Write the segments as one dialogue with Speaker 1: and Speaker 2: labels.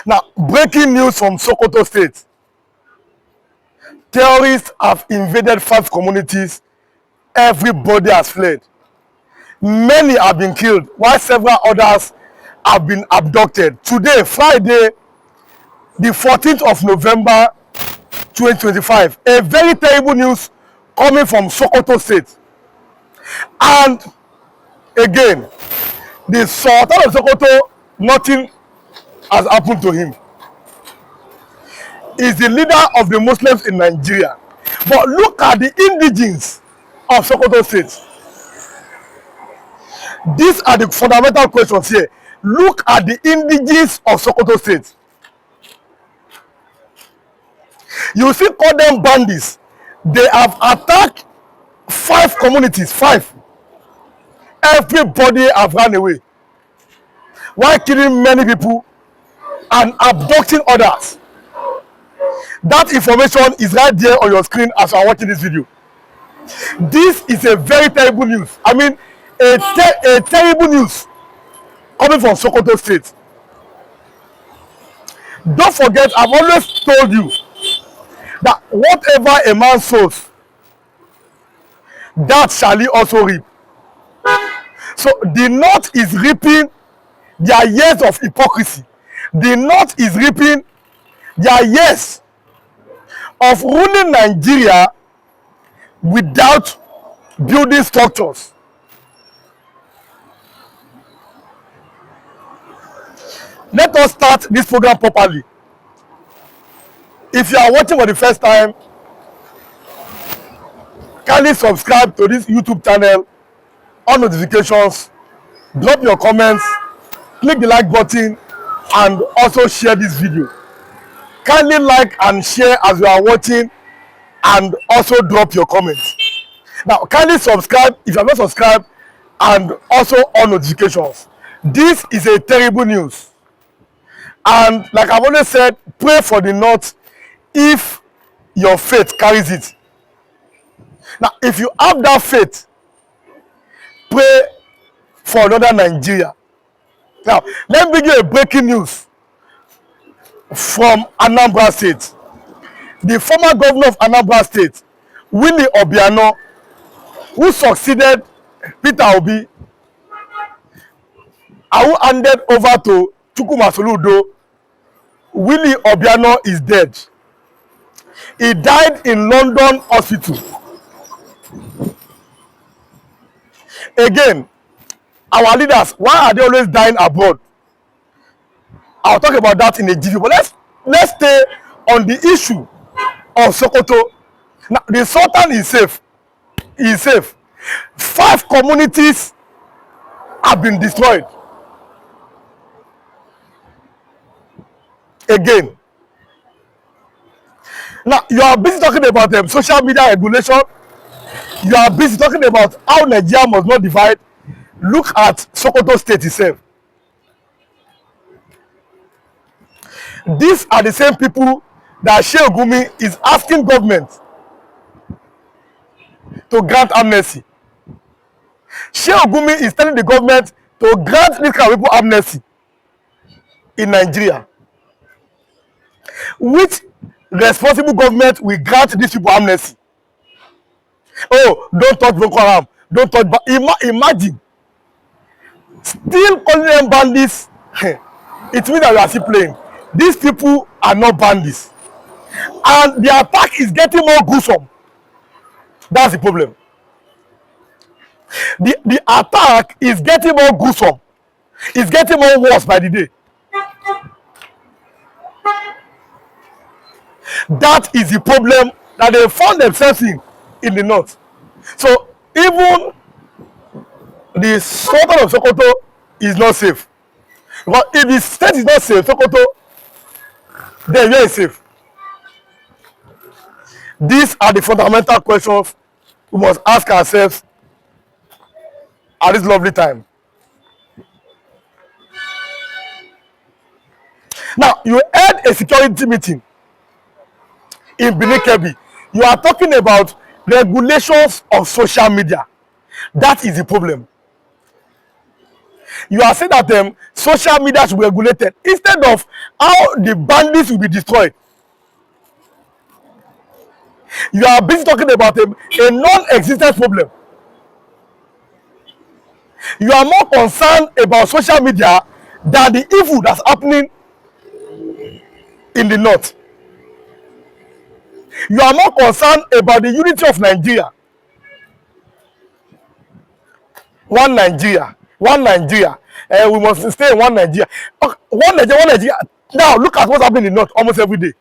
Speaker 1: Now, breaking news from Sokoto State. Terrorists have invaded 5 communities. Everybody has fled. Many have been killed, while several others have been abducted. Today, Friday, the 14th of November, 2025, a very terrible news coming from Sokoto State. And again, the Sultan of Sokoto, nothing has happened to him. He's the leader of the Muslims in Nigeria. But look at the indigenes of Sokoto State. These are the fundamental questions here. Look at the indigenes of Sokoto State. You see, call them bandits. They have attacked 5 communities. 5. Everybody have run away, while killing many people and abducting others. That information is right there on your screen as you are watching this video. This is a very terrible news. I mean, a terrible news coming from Sokoto State. Don't forget, I've always told you that whatever a man sows, that shall he also reap. So the North is reaping their years of hypocrisy. The North is reaping their years of ruling Nigeria without building structures. Let us start this program properly. If you are watching for the first time, kindly subscribe to this YouTube channel, on notifications, drop your comments, click the like button, and also share this video. Kindly like and share as you are watching, and also drop your comments. Now, kindly subscribe if you have not subscribed, and also on notifications. This is a terrible news. And like I've always said, pray for the North if your faith carries it. Now, if you have that faith, pray for another Nigeria. Now, let me give you a breaking news from Anambra State. The former governor of Anambra State, Willie Obiano, who succeeded Peter Obi, who handed over to Chukwumasoludo, Willie Obiano is dead. He died in London hospital. Again, our leaders, why are they always dying abroad? I'll talk about that in a jiffy, but let's stay on the issue of Sokoto. Now, the Sultan is safe. He is safe. 5 communities have been destroyed. Again. Now, you are busy talking about social media regulation. You are busy talking about how Nigeria must not divide. Look at Sokoto State itself. These are the same people that Gumi is asking government to grant amnesty. Gumi is telling the government to grant these kind of people amnesty in Nigeria. Which responsible government will grant these people amnesty? Oh, don't touch Boko Haram. Don't touch. Imagine. Still calling them bandits. It means that we are still playing. These people are not bandits. And the attack is getting more gruesome. That's the problem. The attack is getting more gruesome. It's getting more worse by the day. That is the problem that they found themselves in the North. So even the Sultan of Sokoto is not safe. But if the state is not safe, Sokoto, then where is safe? These are the fundamental questions we must ask ourselves at this lovely time. Now, you had a security meeting in Benin. You are talking about regulations of social media. That is the problem. You are saying that social media should be regulated instead of how the bandits will be destroyed. You are busy talking about a non-existent problem. You are more concerned about social media than the evil that's happening in the north. You are more concerned about the unity of Nigeria. One Nigeria, one Nigeria. We must stay in one Nigeria. One Nigeria, one Nigeria. Now look at what's happening in the north almost every day.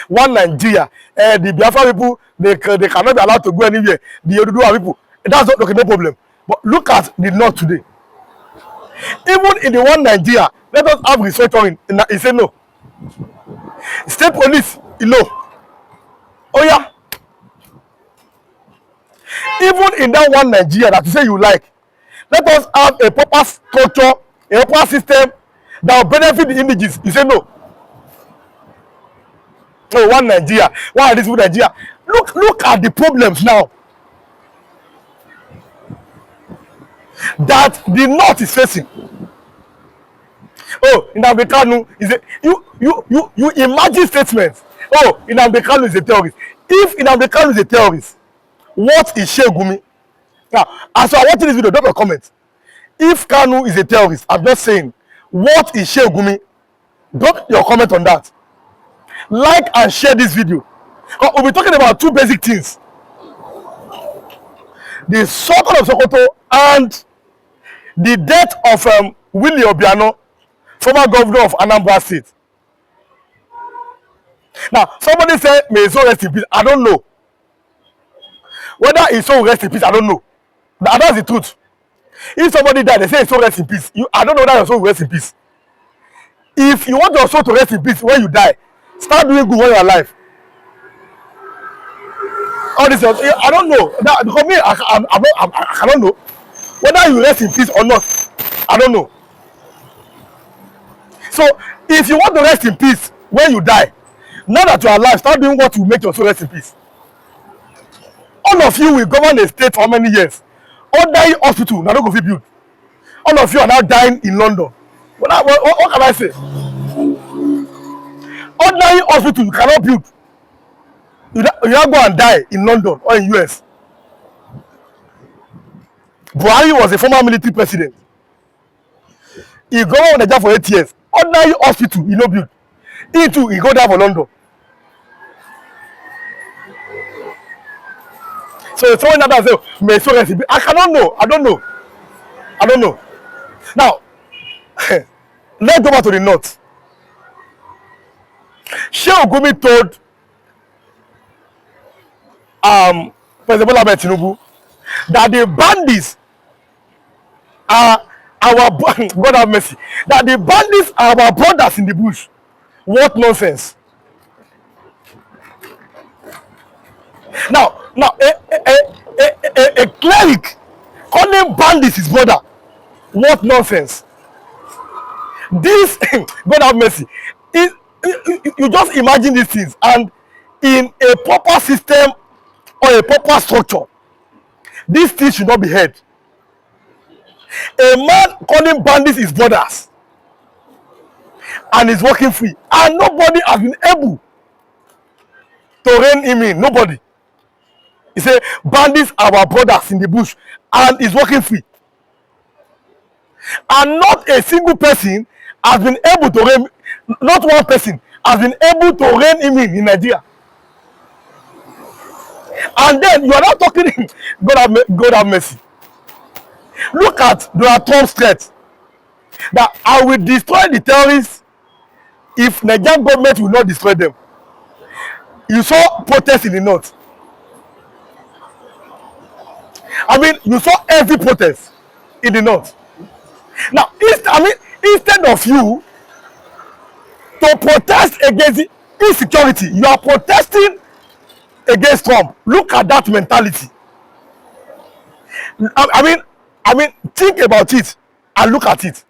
Speaker 1: One Nigeria. The Biafra people, they cannot be allowed to go anywhere. The Oduduwa people, that's not okay, no problem. But look at the north today. Even in the one Nigeria, let us have restructuring. He said no. State police, no. Oh yeah. Even in that one Nigeria that you say you like, let us have a proper structure, a proper system that will benefit the indigenous. You say no. Oh, one Nigeria. Why this one Nigeria? Look at the problems now that the north is facing. Oh, in Abduct is a you imagine statements. Oh, in Abduct is a terrorist. If in Abduct is a terrorist, what is Gumi? Now, as I watching this video, drop a comment. If Kanu is a terrorist, I'm just saying, what is Gumi? Drop your comment on that. Like and share this video. We'll be talking about two basic things: the Sultan of Sokoto and the death of Willie Obiano, former governor of Anambra State. Now, somebody said, may his soul rest in peace. I don't know. Whether his soul rest in peace, I don't know. That's the truth. If somebody died, they say his soul rest in peace. I don't know that your soul will rest in peace. If you want your soul to rest in peace when you die, start doing good when you're alive. All this, I don't know. That, because me, I don't know. Whether you rest in peace or not, I don't know. So, if you want to rest in peace when you die, now that you're alive, start doing what will make your soul rest in peace. All of you will govern a state for how many years? Ordinary hospital, now don't go fit build. All of you are now dying in London. What can I say? Ordinary hospital, you cannot build. You not go and die in London or in US. Buhari was a former military president. He governed Nigeria for 8 years. Ordinary hospital, he no build. He too, he go there for London. So someone that say, may so rest in peace. I cannot know. I don't know. I don't know. Now, let's go back to the north. Gumi told President Bola Ahmed Tinubu that the bandits are our God have mercy. That the bandits are our brothers in the bush. What nonsense! Now, a cleric calling bandits his brother. What nonsense! This God have mercy. You just imagine these things, and in a proper system or a proper structure, these things should not be heard. A man calling bandits his brothers and is working free, and nobody has been able to rein him in. Nobody. He said bandits are our brothers in the bush and is working free, and not a single person has been able to rein. Not one person has been able to rein him in Nigeria. And then you are not talking. God have mercy. Look at Donald Trump's threat that I will destroy the terrorists if Nigerian government will not destroy them. You saw protests in the north. I mean, you saw every protest in the north. Now, instead of you to protest against the insecurity, you are protesting against Trump. Look at that mentality. I mean, think about it and look at it.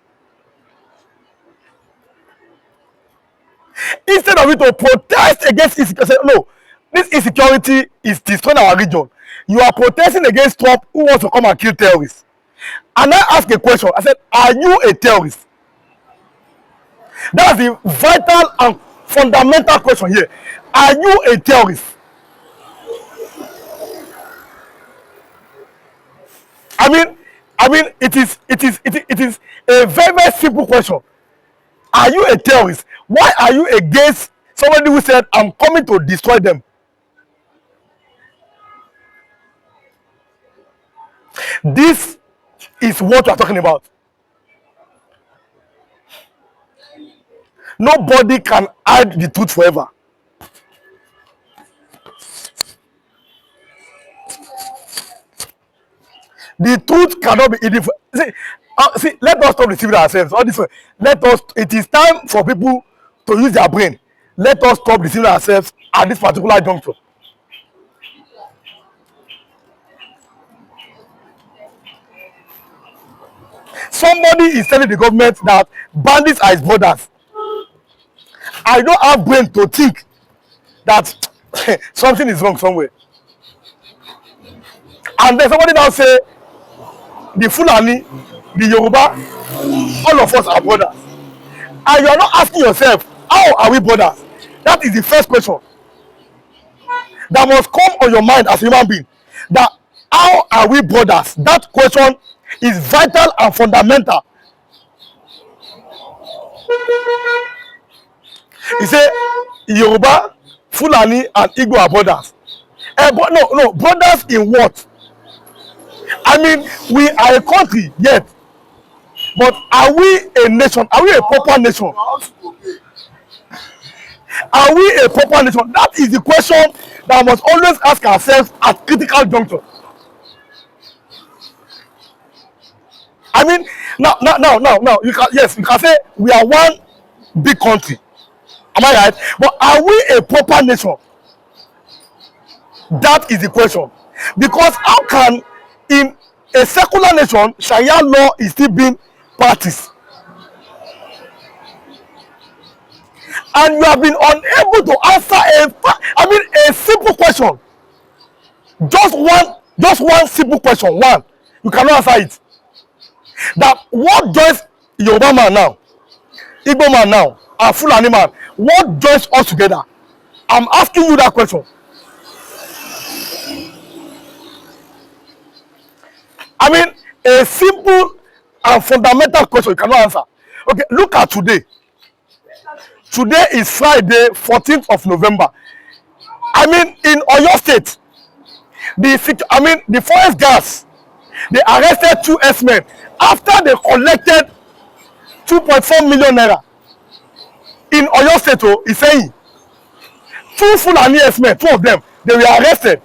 Speaker 1: Instead of you to protest against insecurity, no, this insecurity is destroying our region. You are protesting against Trump, who wants to come and kill terrorists. And I asked a question. I said, are you a terrorist? That's the vital and fundamental question here. Are you a terrorist? I mean, it is a very, very simple question. Are you a terrorist? Why are you against somebody who said, I'm coming to destroy them? This is what we are talking about. Nobody can hide the truth forever. The truth cannot be hidden. See, let us stop deceiving ourselves. All this way. Let us. It is time for people to use their brain. Let us stop deceiving ourselves at this particular juncture. Somebody is telling the government that bandits are his brothers. I don't have brain to think that something is wrong somewhere. And then somebody now say, the Fulani, the Yoruba, all of us are brothers. And you are not asking yourself, how are we brothers? That is the first question that must come on your mind as a human being. That how are we brothers? That question is vital and fundamental. He say Yoruba, Fulani, and Igbo are brothers. But no, brothers in what? I mean, we are a country, yet. But are we a nation? Are we a proper nation? Are we a proper nation? That is the question that we must always ask ourselves at critical juncture. I mean, now, you can say we are one big country. Am I right? But are we a proper nation? That is the question. Because how can in a secular nation Sharia law is still being practiced? And you have been unable to answer a simple question. Just one simple question. One, you cannot answer it. That what joins Yoruba man now, Igbo man now, and Fulani man, what joins us together? I'm asking you that question. I mean, a simple and fundamental question you cannot answer. Okay, look at today. Today is Friday, 14th of November. I mean, in Oyo State, the forest guards, they arrested 2 S-men after they collected 2.4 million naira. In Oyo State, he's saying 2 Fulani S-men, 2 of them, they were arrested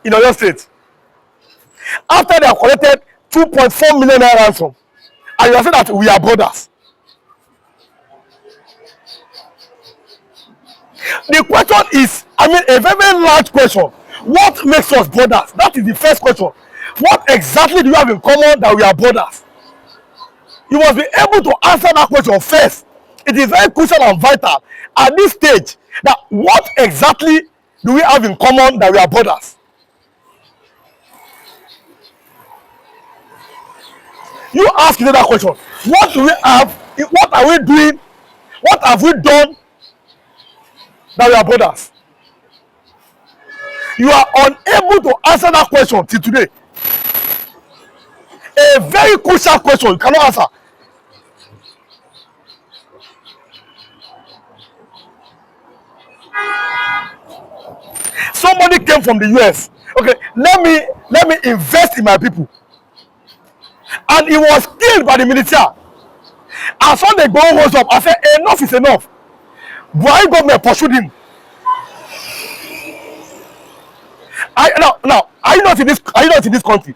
Speaker 1: in Oyo State after they have collected 2.4 million naira ransom. And you are saying that we are brothers. The question is, a very, very large question. What makes us brothers? That is the first question. What exactly do you have in common that we are brothers? You must be able to answer that question first. It is very crucial and vital at this stage that what exactly do we have in common that we are brothers? You ask another question. What do we have? What are we doing? What have we done that we are brothers? You are unable to answer that question till today. A very crucial question you cannot answer. Somebody came from the US. Okay, let me invest in my people. And he was killed by the military. As soon as they go rose up, I said, enough is enough. Why government pursued him? Now, are you not in this country?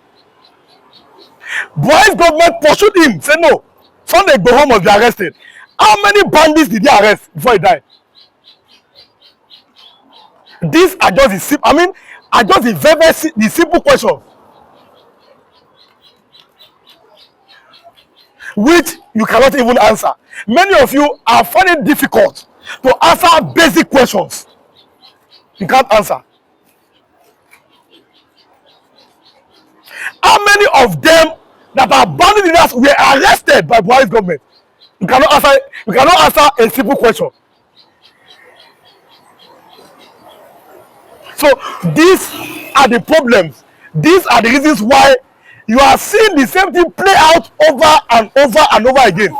Speaker 1: Why government pursued him? Say no. Sunday go home must be arrested. How many bandits did he arrest before he died? These are just the simple question, which you cannot even answer. Many of you are finding it difficult to answer basic questions. You can't answer. How many of them that are bandit leaders were arrested by Buhari's government? You cannot answer a simple question. So these are the problems. These are the reasons why you are seeing the same thing play out over and over and over again.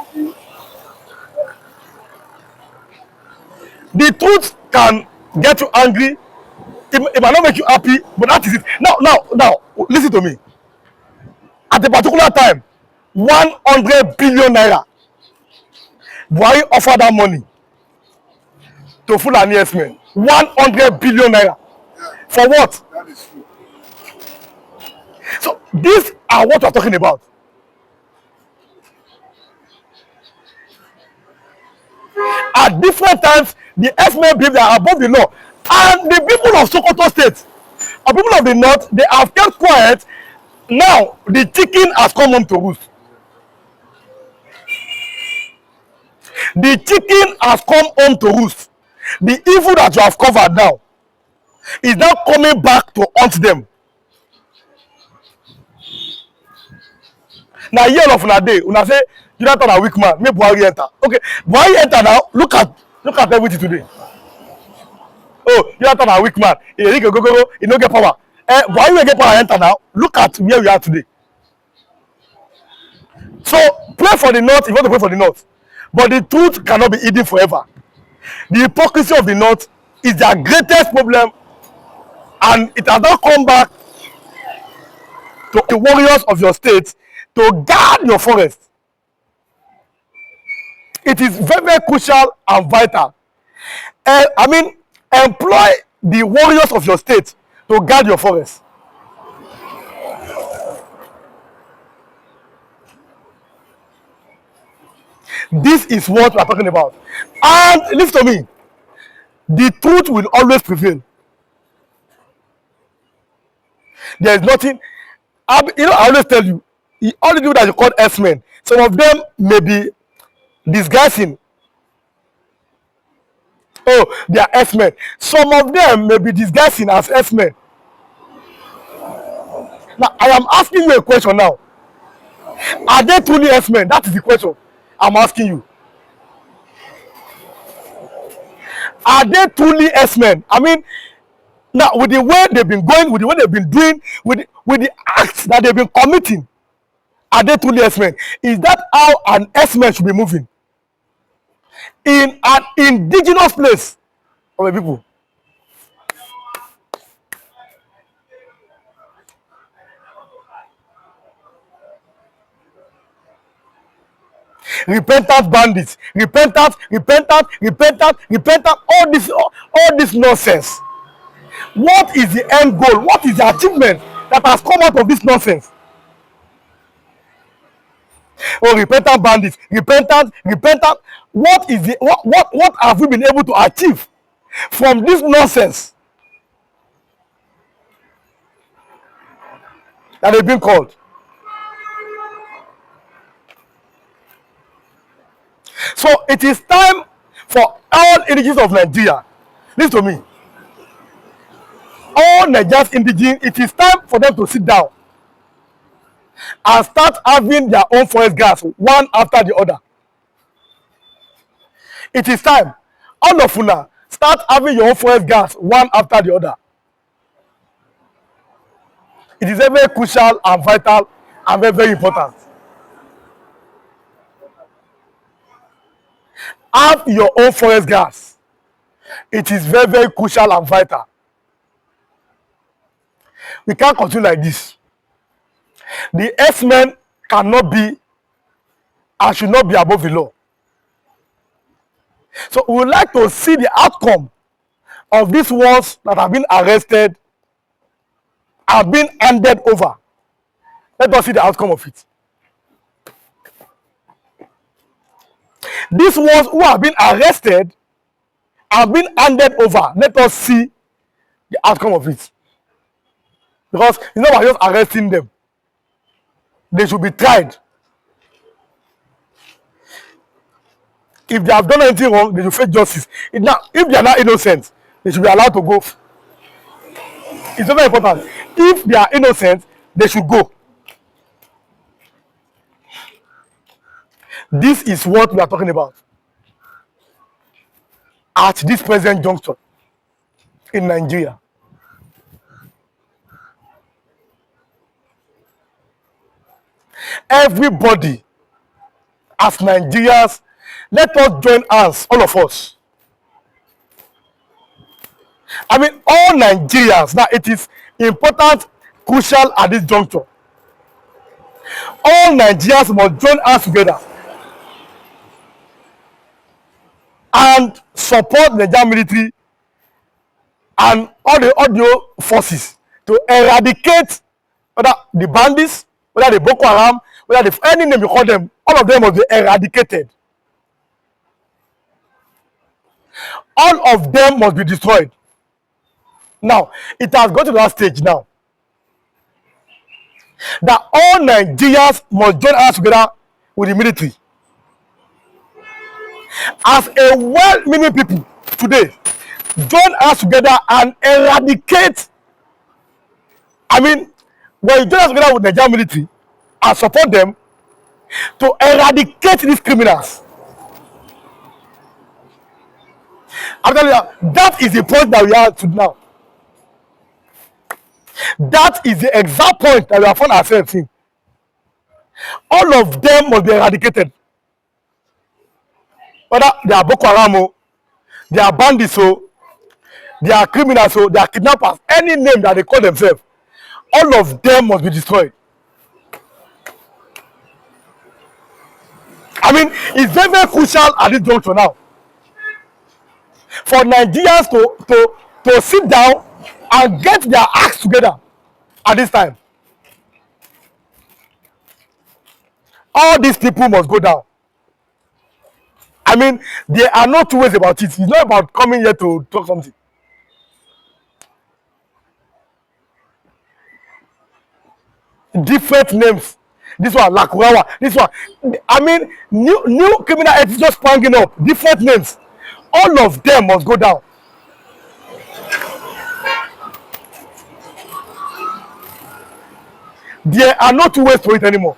Speaker 1: The truth can get you angry. It might not make you happy, but that is it. Now, listen to me. At a particular time, 100 billion naira, Buhari offered that money to Fulani herdsmen. 100 billion naira. For what? That is true. So these are what we're talking about. At different times, the herdsmen believe they are above the law. And the people of Sokoto State, or people of the north, they have kept quiet. Now, the chicken has come home to roost. The chicken has come home to roost. The evil that you have covered now is now coming back to haunt them. Now, year of una day, una say, you don't turn a weak man, make Buhari enter. Okay, Buhari enter now, look at everything today. Oh, you don't turn a weak man, he no get power. Buhari will get power enter now, look at where we are today. So, pray for the north if you want to pray for the north. But the truth cannot be hidden forever. The hypocrisy of the north is their greatest problem, and it has now come back to the warriors of your state to guard your forest. It is very, very crucial and vital. Employ the warriors of your state to guard your forest. This is what we are talking about. And listen to me, the truth will always prevail. There is nothing. I always tell you, all the people that you call S-men, some of them may be disguising. Oh, they are S-men. Some of them may be disguising as S-men. Now, I am asking you a question now. Are they truly S-men? That is the question I'm asking you. Are they truly S-men? I mean, now with the way they've been going, with the way they've been doing, with the acts that they've been committing, are they truly S-men? Is that how an S-man should be moving? In an indigenous place of the people. Repentant bandits, repentant, all this nonsense. What is the end goal? What is the achievement that has come out of this nonsense? Oh, repentant bandits, repentant. What is the what have we been able to achieve from this nonsense that they've been called? So it is time for all indigenes of Nigeria. Listen to me. All Nigerian indigenes, it is time for them to sit down and start having their own forest gas one after the other. It is time. All of una start having your own forest gas one after the other. It is very crucial and vital and very, very important. Have your own forest gas. It is very, very crucial and vital. We can't continue like this. The S-men cannot be and should not be above the law. So we would like to see the outcome of these ones that have been arrested and been handed over. Let us see the outcome of it. These ones who have been arrested and been handed over, let us see the outcome of it. Because it's not about just arresting them. They should be tried. If they have done anything wrong, they should face justice. Now, if they are not innocent, they should be allowed to go. It's very important. If they are innocent, they should go. This is what we are talking about at this present juncture in Nigeria. Everybody, as Nigerians, let us join hands, all of us. I mean, all Nigerians. Now, it is important, crucial at this juncture. All Nigerians must join hands together and support the Nigerian military and all the audio forces to eradicate whether the bandits, whether the Boko Haram, whether the any name you call them, all of them must be eradicated. All of them must be destroyed. Now, it has got to that stage now that all Nigerians must join us together with the military. As a well-meaning people today, join us together and eradicate. I mean, when you join us together with the Nigerian military and support them to eradicate these criminals. I'm telling you, that is the point that we are to now. That is the exact point that we have found ourselves in. All of them must be eradicated. Whether they are Boko Haram, they are bandits, they are criminals, they are kidnappers, any name that they call themselves, all of them must be destroyed. I mean, it's very, very crucial at this juncture now for Nigerians to sit down and get their acts together at this time. All these people must go down. I mean, there are no two ways about it. It's not about coming here to talk something. Different names. This one, Lakurawa. This one. I mean, new criminal acts just springing up. Different names. All of them must go down. There are no two ways to it anymore.